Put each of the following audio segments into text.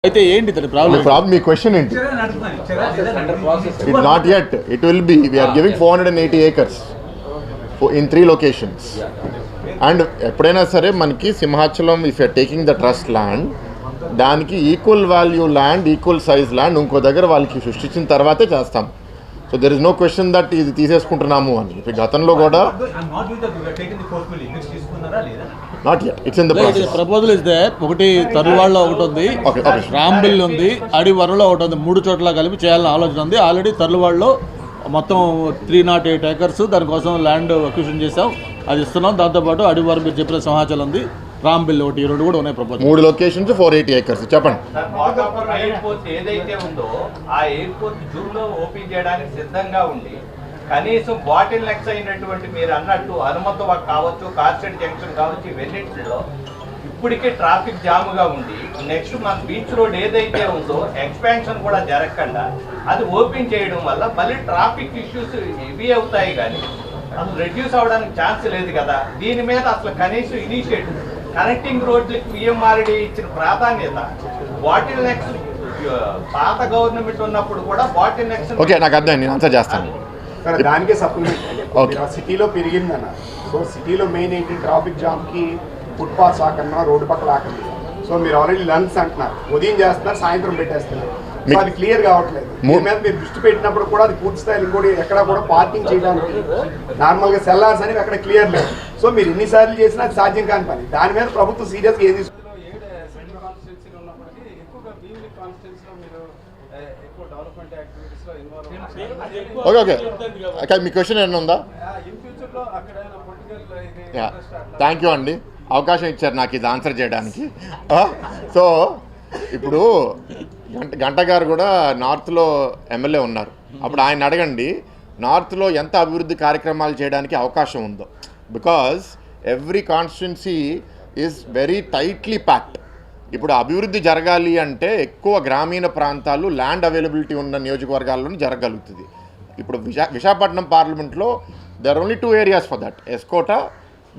అయితే ఏంటి ప్రాబ్లం? మీ క్వశ్చన్ ఏంటి? It not yet, it will be. We are giving 480 acres in 3 locations. And ఎప్పుడైనా సరే మనకి Simhachalam if you're taking the trust land, దానికి equal value land, equal size land ఇంకో దగ్గర వాళ్ళకి సృష్టించిన తర్వాతే చేస్తాం. So there is no question that ఇది తీసేసుకుంటున్నాము అని. గతంలో కూడా not yet, it's in the process. Proposal is there. ఒకటి తరువాళ్ళలో ఒకటి ఉంది, రాంబిల్ ఉంది, అడివరంలో ఒకటి ఉంది. 3 చోట్ల కలిపి చేయాలని ఆలోచన ఉంది. ఆల్రెడీ తరువాళ్ళలో మొత్తం 308 acres దానికోసం ల్యాండ్ అక్విజిషన్ చేసాం, అది ఇస్తున్నాం. దాంతోపాటు అడివరం మీరు చెప్పిన సింహాచలం ఉంది, రాంబిల్ ఒకటి, 2 కూడా ఉన్నాయి ప్రపోజల్. 3 locations 480 acres. చెప్పండి. ఎయిర్పోర్ట్ ఏదైతే ఉందో ఆ ఎయిర్పోర్ట్ జూన్ లో ఓపెన్ చేయడానికి సిద్ధంగా ఉంది. కనీసం బాటిల్ నెక్స్ అయినటువంటి మీరు అన్నట్టు హనుమంతు కావచ్చు, కార్సెట్ జంక్షన్ కావచ్చు, ఇవన్నింటిలో ఇప్పటికే ట్రాఫిక్ జామ్గా ఉండి నెక్స్ట్ మన బీచ్ రోడ్ ఏదైతే ఉందో ఎక్స్పాన్షన్ కూడా జరగకుండా అది ఓపెన్ చేయడం వల్ల మళ్ళీ ట్రాఫిక్ ఇష్యూస్ హెవీ అవుతాయి, కానీ అసలు రెడ్యూస్ అవడానికి ఛాన్స్ లేదు కదా. దీని మీద అసలు కనీసం ఇనిషియేటివ్ కనెక్టింగ్ రోడ్లకు పిఎంఆర్డీ ఇచ్చిన ప్రాధాన్యత, బాటిల్ నెక్స్ పాత గవర్నమెంట్ ఉన్నప్పుడు కూడా బాటిల్ నెక్స్. ఓకే, నాకు అర్థం, నేను ఆన్సర్ చేస్తాను. దానికే సప్లిమెంట్ సిటీలో పెరిగిందన్న. సో సిటీలో మెయిన్ ఏంటి, ట్రాఫిక్ జామ్కి ఫుట్పాత్స్ ఆకన్నా, రోడ్డు పక్కల ఆకన్నా. సో మీరు ఆల్రెడీ లంచ్ అంటున్నారు, ఉదయం చేస్తున్నారు, సాయంత్రం పెట్టేస్తున్నారు. సో అది క్లియర్ కావట్లేదు. మీ మీద మీరు దృష్టి పెట్టినప్పుడు కూడా అది పూర్తి స్థాయిలో ఇంకోటి ఎక్కడ కూడా పార్కింగ్ చేయడానికి నార్మల్గా సెల్లార్స్ అనేవి అక్కడ క్లియర్ లేదు. సో మీరు ఎన్నిసార్లు చేసినా అది సాధ్యం కాని పని. దాని మీద ప్రభుత్వం సీరియస్గా ఏది ఓకే ఓకే ఓకే మీ క్వశ్చన్ ఏమైనా ఉందా? థ్యాంక్ యూ అండి, అవకాశం ఇచ్చారు నాకు ఇది ఆన్సర్ చేయడానికి. సో ఇప్పుడు గంట గారు కూడా నార్త్లో ఎమ్మెల్యే ఉన్నారు. అప్పుడు ఆయన అడగండి, నార్త్లో ఎంత అభివృద్ధి కార్యక్రమాలు చేయడానికి అవకాశం ఉందో. Because every constituency is very tightly packed. ఇప్పుడు అభివృద్ధి జరగాలి అంటే ఎక్కువ గ్రామీణ ప్రాంతాలు, ల్యాండ్ అవైలబిలిటీ ఉన్న నియోజకవర్గాల్లోనే జరగలుగుతుంది. ఇప్పుడు విశాఖపట్నం పార్లమెంట్లో there only 2 areas for that, S Kota,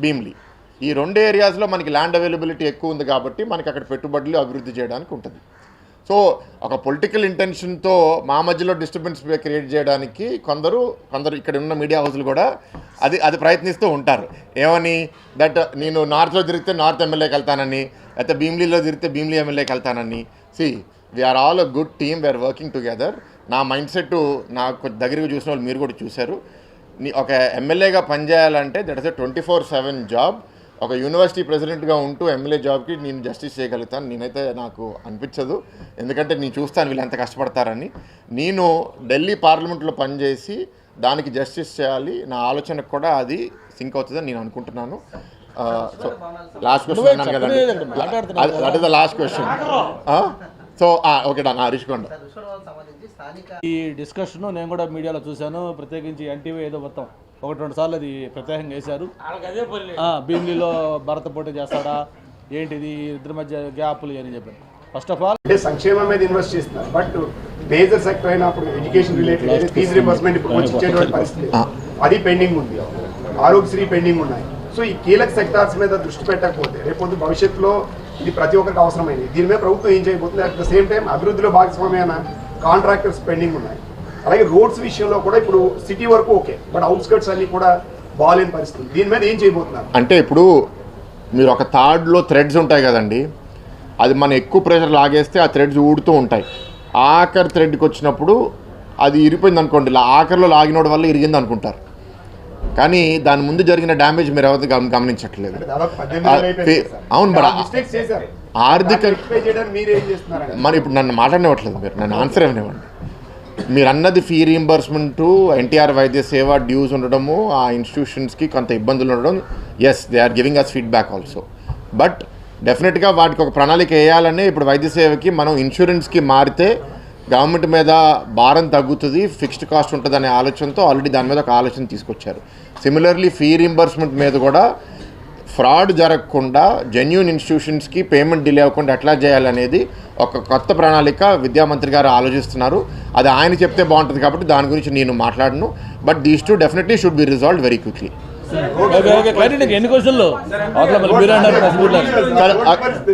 Bheemili. ఈ 2 areasలో మనకి ల్యాండ్ అవైలబిలిటీ ఎక్కువ ఉంది కాబట్టి మనకి అక్కడ పెట్టుబడులు అభివృద్ధి చేయడానికి ఉంటుంది. సో ఒక పొలిటికల్ ఇంటెన్షన్తో మా మధ్యలో డిస్టర్బెన్స్ క్రియేట్ చేయడానికి కొందరు ఇక్కడ ఉన్న మీడియా హౌస్లు కూడా అది ప్రయత్నిస్తూ ఉంటారు. ఏమని, దట్ నేను నార్త్లో తిరిగితే నార్త్ ఎమ్మెల్యేకి వెళ్తానని, లేకపోతే భీమ్లీలో తిరిగితే భీమ్లీ ఎమ్మెల్యేకి వెళ్తానని. We're all a good team, we're working together. నా మైండ్ సెట్ నాకు దగ్గరికి చూసిన వాళ్ళు మీరు కూడా చూశారు. ఒక ఎమ్మెల్యేగా పనిచేయాలంటే దట్ ఇస్ ఎ 24/7 జాబ్. ఒక యూనివర్సిటీ ప్రెసిడెంట్గా ఉంటూ ఎమ్మెల్యే జాబ్కి నేను జస్టిస్ చేయగలుగుతాను నేనైతే నాకు అనిపించదు. ఎందుకంటే నేను చూస్తాను వీళ్ళు ఎంత కష్టపడతారని. నేను ఢిల్లీ పార్లమెంట్లో పనిచేసి దానికి జస్టిస్ చేయాలి, నా ఆలోచనకు కూడా అది సింక్ అవుతుందని నేను అనుకుంటున్నాను. సో లాస్ట్ క్వశ్చన్ అన్నాను కదండి, that is the last question. So okay డా హరీష్ కొండ. ఈ డిస్కషన్ నేను కూడా మీడియాలో చూశాను, ప్రత్యేకించి ఎన్టీవీ ఏదో మొత్తం 1-2 సార్లు అది ప్రత్యేకంగా వేశారు. భీమ్లీలో భరత పోటీ చేస్తాడా ఏంటిది, ఇద్దరి మధ్య గ్యాప్లు అని చెప్పారు. ఫస్ట్ ఆఫ్ ఆల్ అంటే సంక్షేమం మీద ఇన్వెస్ట్ చేస్తున్నారు, బట్ మేజర్ సెక్టర్ అయినప్పుడు ఎడ్యుకేషన్ రిలేటెడ్ ఫీజు రింబర్స్మెంట్ ఇప్పుడు వచ్చి ఇచ్చేటువంటి పరిస్థితి అది పెండింగ్ ఉంది, ఆరోగ్యశ్రీ పెండింగ్ ఉన్నాయి. సో ఈ కీలక సెక్టార్స్ మీద దృష్టి పెట్టకపోతే రేపు భవిష్యత్తులో ఇది ప్రతి ఒక్కరికి అవసరమైంది. దీని మీద ప్రభుత్వం ఏం చేయబోతుంది? అట్ ద సేమ్ టైం అభివృద్ధిలో భాగస్వామ్యమైన కాంట్రాక్టర్స్ పెండింగ్ ఉన్నాయి. అలాగే రోడ్స్ విషయంలో కూడా ఇప్పుడు సిటీ వరకు ఓకే, బట్ అవుట్స్కర్ట్స్ అన్ని కూడా బాగాలేని పరిస్థితి. దీని మీద ఏం చేయబోతున్నారు? అంటే ఇప్పుడు మీరు ఒక థర్డ్లో థ్రెడ్స్ ఉంటాయి కదండి, అది మనం ఎక్కువ ప్రెషర్ లాగేస్తే ఆ థ్రెడ్స్ ఊడుతూ ఉంటాయి. ఆఖరి థ్రెడ్కి వచ్చినప్పుడు అది ఇరిపోయింది అనుకోండి, ఆఖరిలో లాగినోడి వల్ల ఇరిగింది అనుకుంటారు, కానీ దాని ముందు జరిగిన డ్యామేజ్ మీరు ఎవరైతే గమనించట్లేదు. అవును, బట్ ఆర్థిక మరి ఇప్పుడు నన్ను మాట్లాడనివ్వట్లేదు, మీరు నన్ను ఆన్సర్ ఇవ్వనివ్వండి. మీరు అన్నది ఫీ రీయింబర్స్మెంటు, ఎన్టీఆర్ వైద్య సేవ డ్యూస్ ఉండడము, ఆ ఇన్స్టిట్యూషన్స్కి కొంత ఇబ్బందులు ఉండడం, yes they are giving us feedback also. But డెఫినెట్గా వాటికి ఒక ప్రణాళిక వేయాలని ఇప్పుడు వైద్య సేవకి మనం ఇన్సూరెన్స్కి మారితే గవర్నమెంట్ మీద భారం తగ్గుతుంది, ఫిక్స్డ్ కాస్ట్ ఉంటుంది అనే ఆలోచనతో ఆల్రెడీ దాని మీద ఒక ఆలోచన తీసుకొచ్చారు. సిమిలర్లీ ఫీ రీయింబర్స్మెంట్ మీద కూడా ఫ్రాడ్ జరగకుండా జెన్యూన్ ఇన్స్టిట్యూషన్స్కి పేమెంట్ డిలే అవ్వకుండా ఎట్లా చేయాలనేది ఒక కొత్త ప్రణాళిక విద్యామంత్రి గారు ఆలోచిస్తున్నారు. అది ఆయన చెప్తే బాగుంటుంది కాబట్టి దాని గురించి నేను మాట్లాడను. But these two definitely should be resolved very quickly.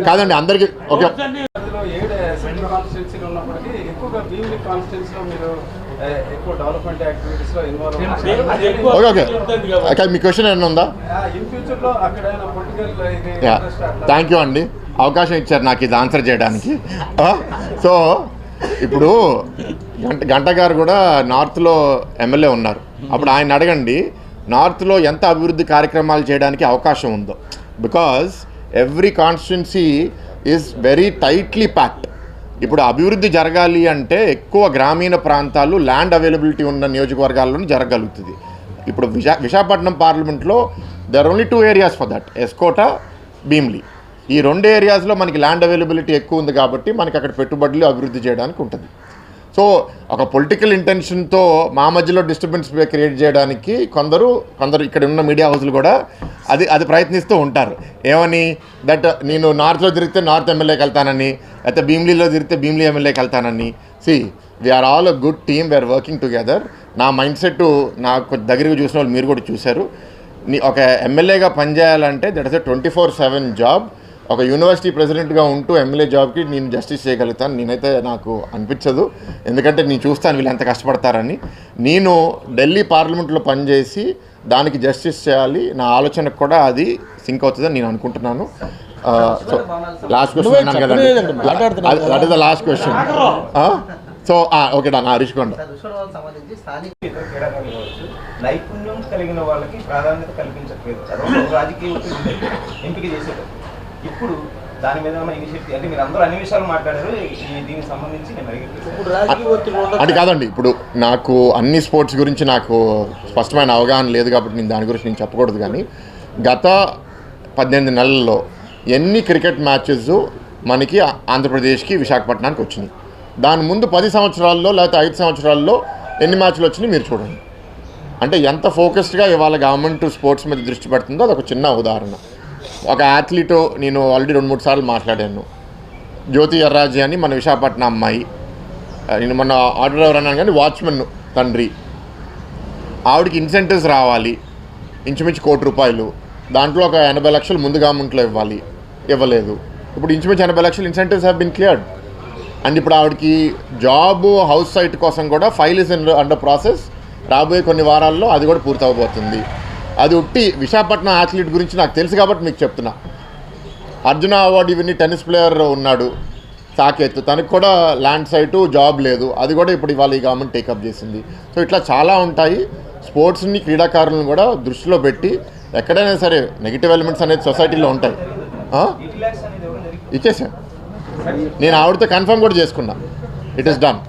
కాదండి అందరికీ ఓకే. రెండు కాన్స్టిట్యున్సీలు ఉన్నప్పటికీ ఎక్కువగా భీమిలి కాన్స్టిట్యున్సీలో మీరు ఎక్కువ డెవలప్మెంట్ యాక్టివిటీస్ లో ఇన్వాల్వ్ ఓకే ఓకే ఓకే మీ క్వశ్చన్ ఏమైనా ఉందా? ఇన్ ఫ్యూచర్ లో అక్కడ పొలిటికల్ యా థ్యాంక్ యూ అండి, అవకాశం ఇచ్చారు నాకు ఇది ఆన్సర్ చేయడానికి. సో ఇప్పుడు గంట గారు కూడా నార్త్లో ఎమ్మెల్యే ఉన్నారు. అప్పుడు ఆయన అడగండి నార్త్లో ఎంత అభివృద్ధి కార్యక్రమాలు చేయడానికి అవకాశం ఉందో. Because every constituency is very tightly packed. ఇప్పుడు అభివృద్ధి జరగాలి అంటే ఎక్కువ గ్రామీణ ప్రాంతాలు ల్యాండ్ అవైలబిలిటీ ఉన్న నియోజకవర్గాల్లోనే జరగగలుగుతుంది. ఇప్పుడు విశాఖపట్నం పార్లమెంట్లో there only 2 areas for that, S Kota, Bheemili. ఈ 2 ఏరియాస్లో మనకి ల్యాండ్ అవైలబిలిటీ ఎక్కువ ఉంది కాబట్టి మనకి అక్కడ పెట్టుబడులు అభివృద్ధి చేయడానికి ఉంటుంది. సో ఒక పొలిటికల్ ఇంటెన్షన్తో మా మధ్యలో డిస్టర్బెన్స్ క్రియేట్ చేయడానికి కొందరు ఇక్కడ ఉన్న మీడియా హౌస్లు కూడా అది ప్రయత్నిస్తూ ఉంటారు. ఏమని దట్ నేను నార్త్లో తిరిగితే నార్త్ ఎమ్మెల్యేకి వెళ్తానని, అయితే భీమ్లీలో తిరిగితే భీమ్లీ ఎమ్మెల్యేకి వెళ్తానని. We're all a good team, we're working together. నా మైండ్ సెట్ నాకు దగ్గరికి చూసిన వాళ్ళు మీరు కూడా చూశారు. ఒక ఎమ్మెల్యేగా పనిచేయాలంటే దట్ ఇస్ ఎ 24/7 జాబ్. ఒక యూనివర్సిటీ ప్రెసిడెంట్గా ఉంటూ ఎమ్మెల్యే జాబ్కి నేను జస్టిస్ చేయగలుగుతాను నేనైతే నాకు అనిపించదు. ఎందుకంటే నేను చూస్తాను వీళ్ళు ఎంత కష్టపడతారని. నేను ఢిల్లీ పార్లమెంట్లో పనిచేసి దానికి జస్టిస్ చేయాలి, నా ఆలోచనకు కూడా అది సింక్ అవుతుందని నేను అనుకుంటున్నాను. సో లాస్ట్ క్వశ్చన్ అన్నాను కదండి, that is the last question. So okay డా హరీష్ కొండ. నైపుణ్యం కలిగిన వాళ్ళకి ప్రాధాన్యత కల్పించట్లేదు రాజకీయ ఎంపిక చేసేటప్పుడు. ఇప్పుడు దాని మీద ఇనిషియేటివ్ అంటే మీరు అందరూ అన్ని విషయాలు మాట్లాడారు, దీనికి సంబంధించి నేను అడిగాను. అది కాదండి, ఇప్పుడు నాకు అన్ని స్పోర్ట్స్ గురించి నాకు స్పష్టమైన అవగాహన లేదు కాబట్టి నేను దాని గురించి నేను చెప్పకూడదు. కానీ గత 18 నెలల్లో ఎన్ని క్రికెట్ మ్యాచెస్ మనకి ఆంధ్రప్రదేశ్కి విశాఖపట్నానికి వచ్చినాయి, దాని ముందు 10 సంవత్సరాల్లో లేకపోతే 5 సంవత్సరాల్లో ఎన్ని మ్యాచ్లు వచ్చినాయి మీరు చూడండి. అంటే ఎంత ఫోకస్డ్గా ఇవాళ గవర్నమెంట్ స్పోర్ట్స్ మీద దృష్టి పెడుతుందో అదొక చిన్న ఉదాహరణ. ఒక అథ్లీటు నేను ఆల్రెడీ 2-3 సార్లు మాట్లాడాను, జ్యోతి ఎర్రాజీ అని మన విశాఖపట్నం అమ్మాయి. నేను మొన్న ఆర్డర్ ఎవరు అన్నాను కానీ వాచ్మెన్ తండ్రి, ఆవిడకి ఇన్సెంటివ్స్ రావాలి ఇంచుమించు ₹1,00,00,000. దాంట్లో ఒక 80 లక్షలు ముందు గవర్నమెంట్లో ఇవ్వలేదు. ఇప్పుడు ఇంచుమించు 80 లక్షలు incentives have been cleared. And ఇప్పుడు ఆవిడకి జాబు హౌస్ సైట్ కోసం కూడా ఫైల్ ఇస్ అండర్ ప్రాసెస్. రాబోయే కొన్ని వారాల్లో అది కూడా పూర్తవబోతుంది. అది ఉట్టి విశాఖపట్నం అథ్లీట్ గురించి నాకు తెలుసు కాబట్టి మీకు చెప్తున్నా. అర్జున అవార్డు విని టెన్నిస్ ప్లేయర్ ఉన్నాడు సాకేత్, తనకు కూడా ల్యాండ్ సైటు జాబ్ లేదు, అది కూడా ఇప్పుడు ఇవాళ ఈ గవర్నమెంట్ టేకప్ చేసింది. సో ఇట్లా చాలా ఉంటాయి. స్పోర్ట్స్ని క్రీడాకారులను కూడా దృష్టిలో పెట్టి ఎక్కడైనా సరే నెగిటివ్ ఎలిమెంట్స్ అనేది సొసైటీలో ఉంటాయి. ఇచ్చేసాను నేను ఆవిడతో కన్ఫర్మ్ కూడా చేసుకున్నా, ఇట్ ఈస్ డన్.